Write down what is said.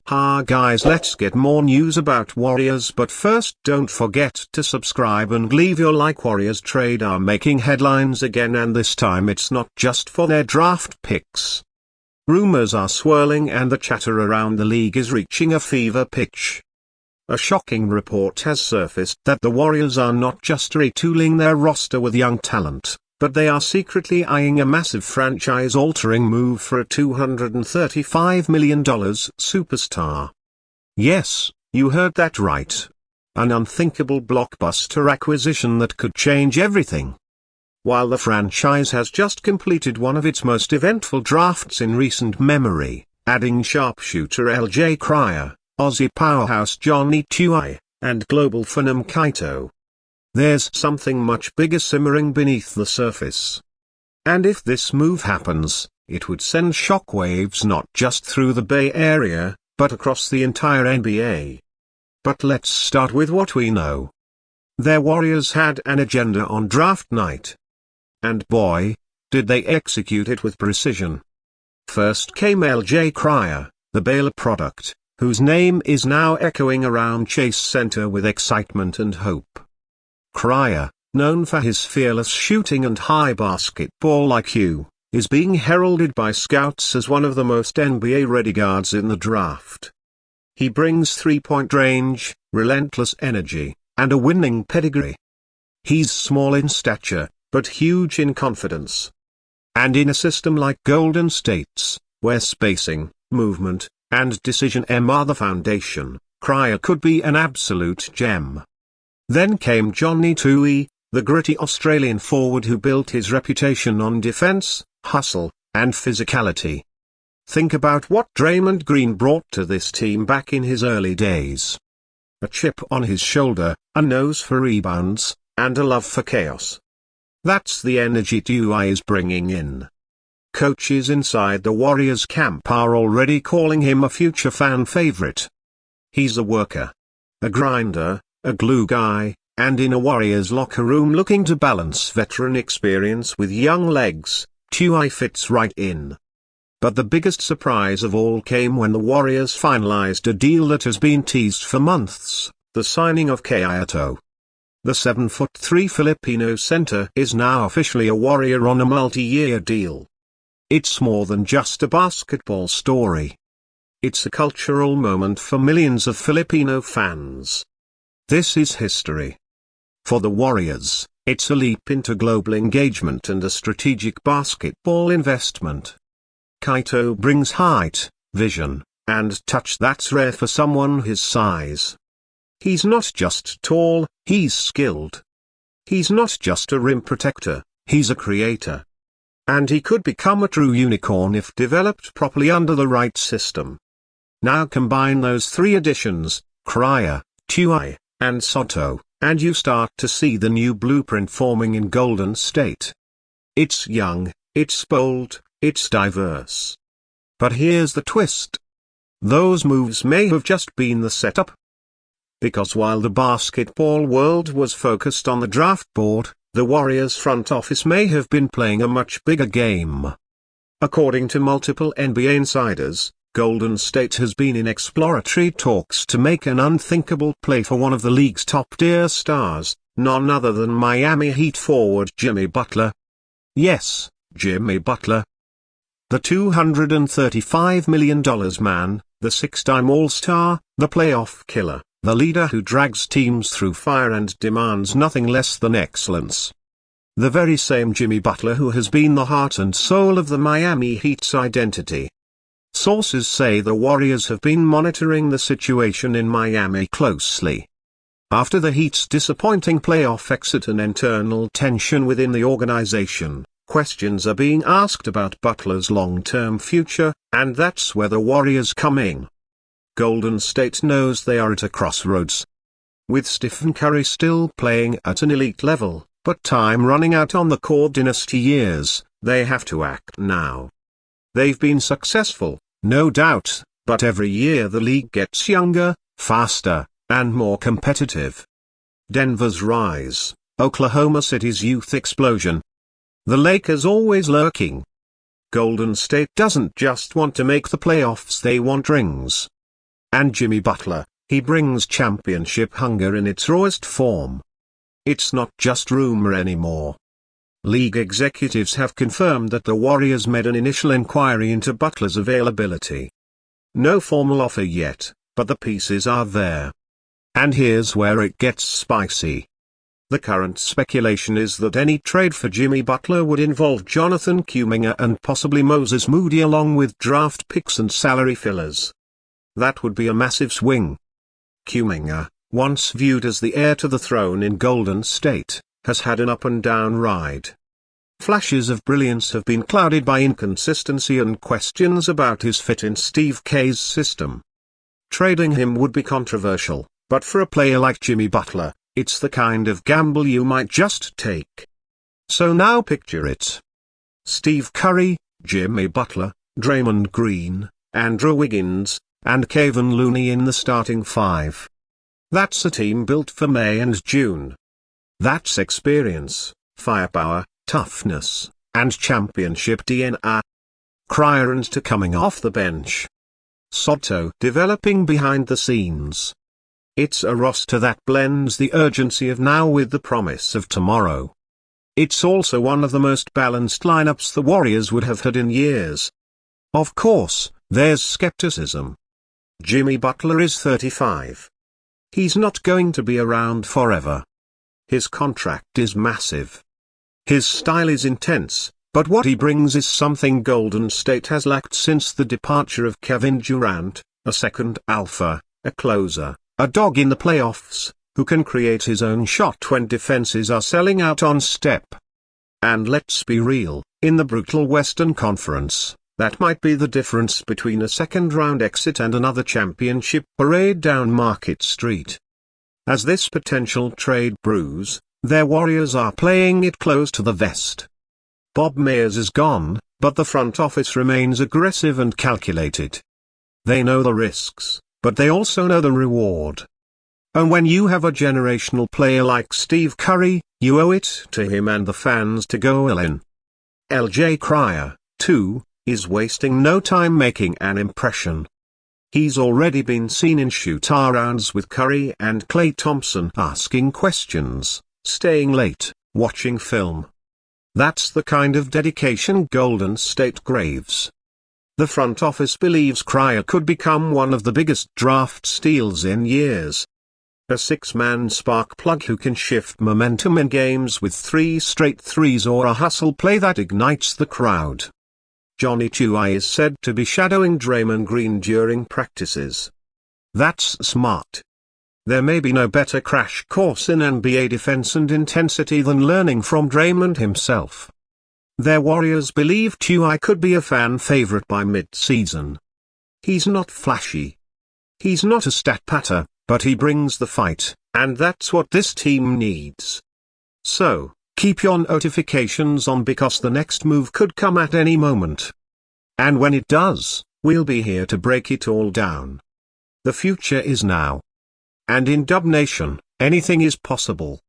Hi guys, let's get more news about Warriors, but first don't forget to subscribe and leave your like. Warriorstrade are making headlines again, and this time it's not just for their draft picks. Rumors are swirling and the chatter around the league is reaching a fever pitch. A shocking report has surfaced that the Warriors are not just retooling their roster with young talent, but they are secretly eyeing a massive franchise-altering move for a $235 million superstar. Yes, you heard that right. An unthinkable blockbuster acquisition that could change everything. While the franchise has just completed one of its most eventful drafts in recent memory, adding sharpshooter LJ Cryer, Aussie powerhouse Johnny Toohey, and global phenom Quinten. There's something much bigger simmering beneath the surface. And if this move happens, it would send shockwaves not just through the Bay Area, but across the entire NBA. But let's start with what we know. Their Warriors had an agenda on draft night. And boy, did they execute it with precision. First came LJ Cryer, the Baylor product, whose name is now echoing around Chase Center with excitement and hope. Cryer, known for his fearless shooting and high basketball IQ, is being heralded by scouts as one of the most NBA-ready guards in the draft. He brings three-point range, relentless energy, and a winning pedigree. He's small in stature, but huge in confidence. And in a system like Golden State's, where spacing, movement, and decision are the foundation, Cryer could be an absolute gem. Then came Johnny Toohey, the gritty Australian forward who built his reputation on defense, hustle, and physicality. Think about what Draymond Green brought to this team back in his early days. A chip on his shoulder, a nose for rebounds, and a love for chaos. That's the energy Toohey is bringing in. Coaches inside the Warriors camp are already calling him a future fan favorite. He's a worker, a grinder, a glue guy, and in a Warriors locker room looking to balance veteran experience with young legs, Toohey fits right in. But the biggest surprise of all came when the Warriors finalized a deal that has been teased for months, the signing of Sotto. The 7'3" Filipino center is now officially a Warrior on a multi-year deal. It's more than just a basketball story. It's a cultural moment for millions of Filipino fans. This is history. For the Warriors, it's a leap into global engagement and a strategic basketball investment. Quinten brings height, vision, and touch that's rare for someone his size. He's not just tall, he's skilled. He's not just a rim protector, he's a creator. And he could become a true unicorn if developed properly under the right system. Now combine those three additions, Cryer, Toohey, and Sotto, and you start to see the new blueprint forming in Golden State. It's young, it's bold, it's diverse. But here's the twist. Those moves may have just been the setup. Because while the basketball world was focused on the draft board, the Warriors front office may have been playing a much bigger game. According to multiple NBA insiders, Golden State has been in exploratory talks to make an unthinkable play for one of the league's top-tier stars, none other than Miami Heat forward Jimmy Butler. Yes, Jimmy Butler. The $235 million man, the six-time All-Star, the playoff killer, the leader who drags teams through fire and demands nothing less than excellence. The very same Jimmy Butler who has been the heart and soul of the Miami Heat's identity. Sources say the Warriors have been monitoring the situation in Miami closely. After the Heat's disappointing playoff exit and internal tension within the organization, questions are being asked about Butler's long-term future, and that's where the Warriors come in. Golden State knows they are at a crossroads. With Stephen Curry still playing at an elite level, but time running out on the core dynasty years, they have to act now. They've been successful, no doubt, but every year the league gets younger, faster, and more competitive. Denver's rise, Oklahoma City's youth explosion. The Lakers always lurking. Golden State doesn't just want to make the playoffs, they want rings. And Jimmy Butler, he brings championship hunger in its rawest form. It's not just rumor anymore. League executives have confirmed that the Warriors made an initial inquiry into Butler's availability. No formal offer yet, but the pieces are there. And here's where it gets spicy. The current speculation is that any trade for Jimmy Butler would involve Jonathan Kuminga and possibly Moses Moody along with draft picks and salary fillers. That would be a massive swing. Kuminga, once viewed as the heir to the throne in Golden State, has had an up-and-down ride. Flashes of brilliance have been clouded by inconsistency and questions about his fit in Steve Kerr's system. Trading him would be controversial, but for a player like Jimmy Butler, it's the kind of gamble you might just take. So now picture it. Steve Curry, Jimmy Butler, Draymond Green, Andrew Wiggins, and Kevon Looney in the starting five. That's a team built for May and June. That's experience, firepower, toughness, and championship DNA. Crierans to coming off the bench. Sotto developing behind the scenes. It's a roster that blends the urgency of now with the promise of tomorrow. It's also one of the most balanced lineups the Warriors would have had in years. Of course, there's skepticism. Jimmy Butler is 35. He's not going to be around forever. His contract is massive. His style is intense, but what he brings is something Golden State has lacked since the departure of Kevin Durant, a second alpha, a closer, a dog in the playoffs, who can create his own shot when defenses are selling out on step. And let's be real, in the brutal Western Conference, that might be the difference between a second-round exit and another championship parade down Market Street. As this potential trade brews, their Warriors are playing it close to the vest. Bob Myers is gone, but the front office remains aggressive and calculated. They know the risks, but they also know the reward. And when you have a generational player like Steve Curry, you owe it to him and the fans to go all in. LJ Cryer, too, is wasting no time making an impression. He's already been seen in shoot-arounds with Curry and Klay Thompson asking questions, staying late, watching film. That's the kind of dedication Golden State craves. The front office believes Cryer could become one of the biggest draft steals in years. A six-man spark plug who can shift momentum in games with 3 straight threes or a hustle play that ignites the crowd. Johnny Toohey is said to be shadowing Draymond Green during practices. That's smart. There may be no better crash course in NBA defense and intensity than learning from Draymond himself. Their Warriors believe Toohey could be a fan favorite by mid-season. He's not flashy. He's not a stat patter, but he brings the fight, and that's what this team needs. So, keep your notifications on because the next move could come at any moment. And when it does, we'll be here to break it all down. The future is now. And in Dub Nation, anything is possible.